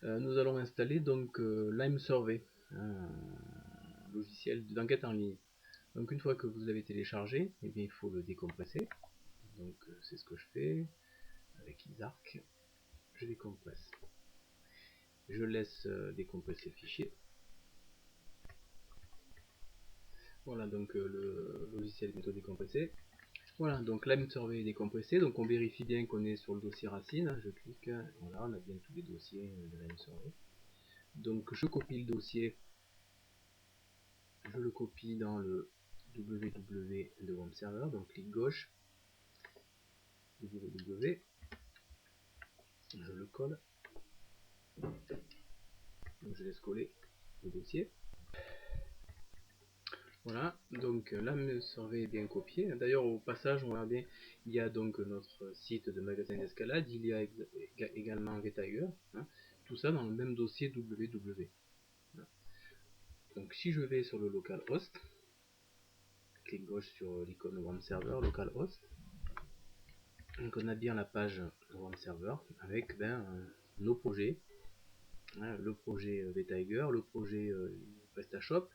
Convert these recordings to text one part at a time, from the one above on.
Nous allons installer donc LimeSurvey, un logiciel d'enquête en ligne. Donc une fois que vous l'avez téléchargé, eh bien, il faut le décompresser. Donc c'est ce que je fais avec Isarc. Je décompresse. Je laisse décompresser le fichier. Voilà, donc le logiciel est bientôt décompressé. Voilà, donc LimeSurvey est décompressé, donc on vérifie bien qu'on est sur le dossier racine. Je clique, voilà, on a bien tous les dossiers de LimeSurvey. Donc je copie le dossier, je le copie dans le www de WAMP Server, donc clic gauche, www, je le colle, donc je laisse coller le dossier. Voilà, donc là le survey est bien copié. D'ailleurs au passage on voit bien, il y a donc notre site de magasin d'escalade, il y a également Retiger, hein, tout ça dans le même dossier www. Donc si je vais sur le localhost, clic gauche sur l'icône WAMP Server, localhost, donc on a bien la page WAMP Server avec nos projets, hein, le projet Vtiger, le projet PrestaShop,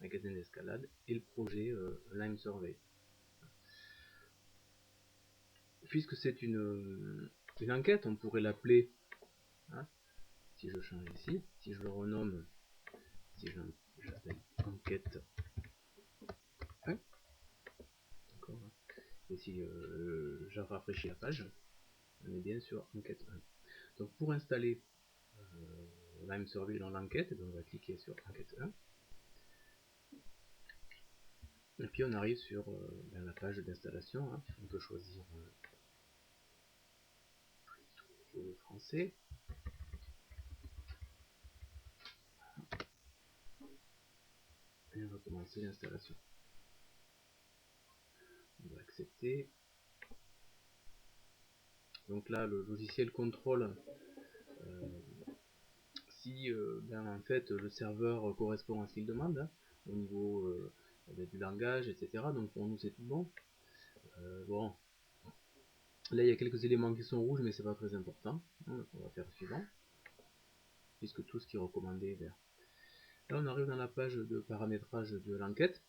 magasin d'escalade, et le projet LimeSurvey. Puisque c'est une enquête, on pourrait l'appeler, hein, si je change ici, si je le renomme, si j'appelle enquête 1, d'accord, et si je rafraîchis la page, on est bien sur enquête 1. Donc pour installer LimeSurvey dans l'enquête, on va cliquer sur enquête 1. Et puis on arrive sur la page d'installation, hein. On peut choisir le français. Et on va commencer l'installation. On va accepter. Donc là le logiciel contrôle si en fait le serveur correspond à ce qu'il demande, hein, au niveau du langage, etc. Donc pour nous c'est tout bon. Bon, là il y a quelques éléments qui sont rouges mais c'est pas très important. Donc on va faire suivant, puisque tout ce qui est recommandé est vert. Là on arrive dans la page de paramétrage de l'enquête.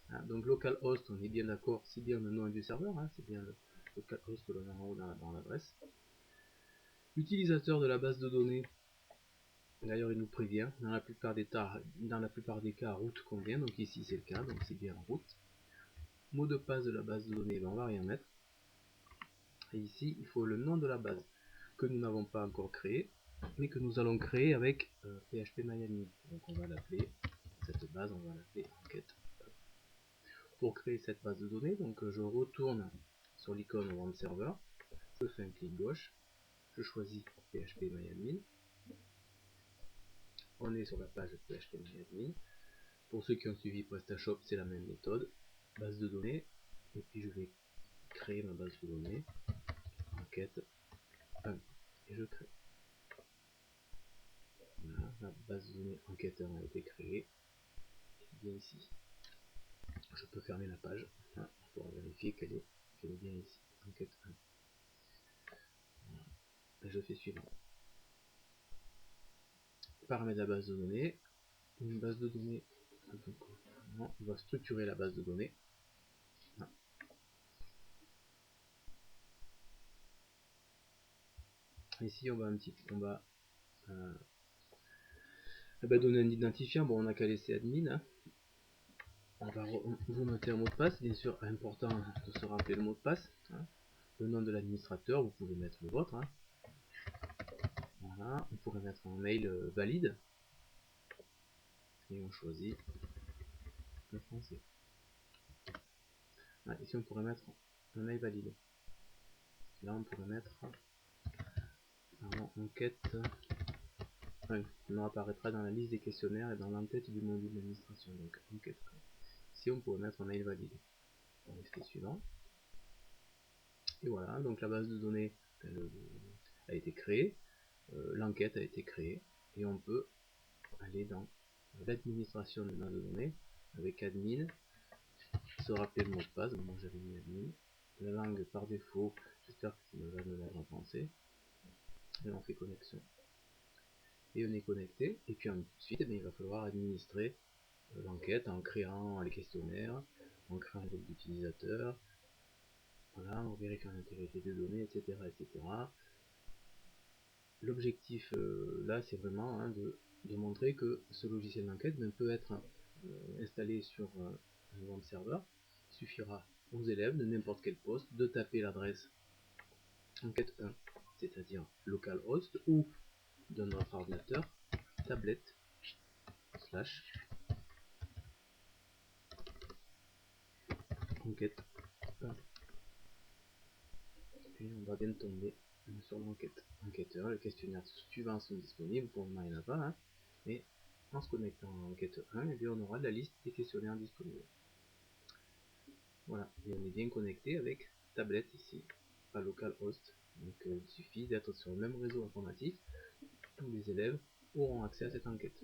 Hein, donc localhost, on est bien d'accord, c'est bien le nom du serveur, hein, c'est bien le localhost que l'on a en haut dans l'adresse. L'utilisateur de la base de données, d'ailleurs il nous prévient, dans la plupart des cas route convient, donc ici c'est le cas, donc c'est bien route. Mot de passe de la base de données, ben on va rien mettre. Et ici il faut le nom de la base que nous n'avons pas encore créé, mais que nous allons créer avec phpMyAdmin. Donc on va l'appeler, cette base on va l'appeler enquête. Pour créer cette base de données, donc je retourne sur l'icône WAMP Server, je fais un clic gauche, je choisis phpMyAdmin. On est sur la page phpMyAdmin. Pour ceux qui ont suivi PrestaShop, c'est la même méthode, base de données, et puis je vais créer ma base de données, enquête 1, et je crée. Voilà, la base de données enquête 1 a été créée, et bien ici. Je peux fermer la page, hein, pour vérifier qu'elle est bien ici, enquête 1. Voilà. Et je fais suivant. Paramètres de la base de données, une base de données, donc, on va structurer la base de données. Ici on va donner un identifiant, bon on n'a qu'à laisser admin, hein. On va remonter un mot de passe, bien sûr important de se rappeler le mot de passe, hein. Le nom de l'administrateur, vous pouvez mettre le vôtre, hein. Voilà, on pourrait mettre un mail valide, et on choisit le français. Ah, ici on pourrait mettre un mail valide. Là on pourrait mettre enquête 1, qui nous apparaîtra dans la liste des questionnaires et dans l'entête du module d'administration, donc enquête 1. Ici on pourrait mettre un mail valide. On fait suivant. Et voilà, donc la base de données a été créée, l'enquête a été créée, et on peut aller dans l'administration de base de données avec admin, se rappeler le mot de passe. Moi j'avais mis admin, la langue par défaut, j'espère que ça va me mettre en français, et on fait connexion. et on est connecté, et puis ensuite il va falloir administrer l'enquête en créant les questionnaires, en créant les groupes d'utilisateurs, voilà, en vérifiant l'intégrité des données, etc. etc. L'objectif là, c'est vraiment de montrer que ce logiciel d'enquête peut être installé sur un web serveur. Il suffira aux élèves de n'importe quel poste de taper l'adresse enquête 1, c'est-à-dire localhost, ou de notre ordinateur tablette slash enquête 1. Et on va bien tomber sur l'enquête enquêteur. Les questionnaires suivants sont disponibles, pour le moment il n'y en a pas, hein, mais en se connectant à enquête 1, et bien on aura la liste des questionnaires disponibles. Voilà, et on est bien connecté avec tablette ici, à localhost. Donc il suffit d'être sur le même réseau informatique, tous les élèves auront accès à cette enquête.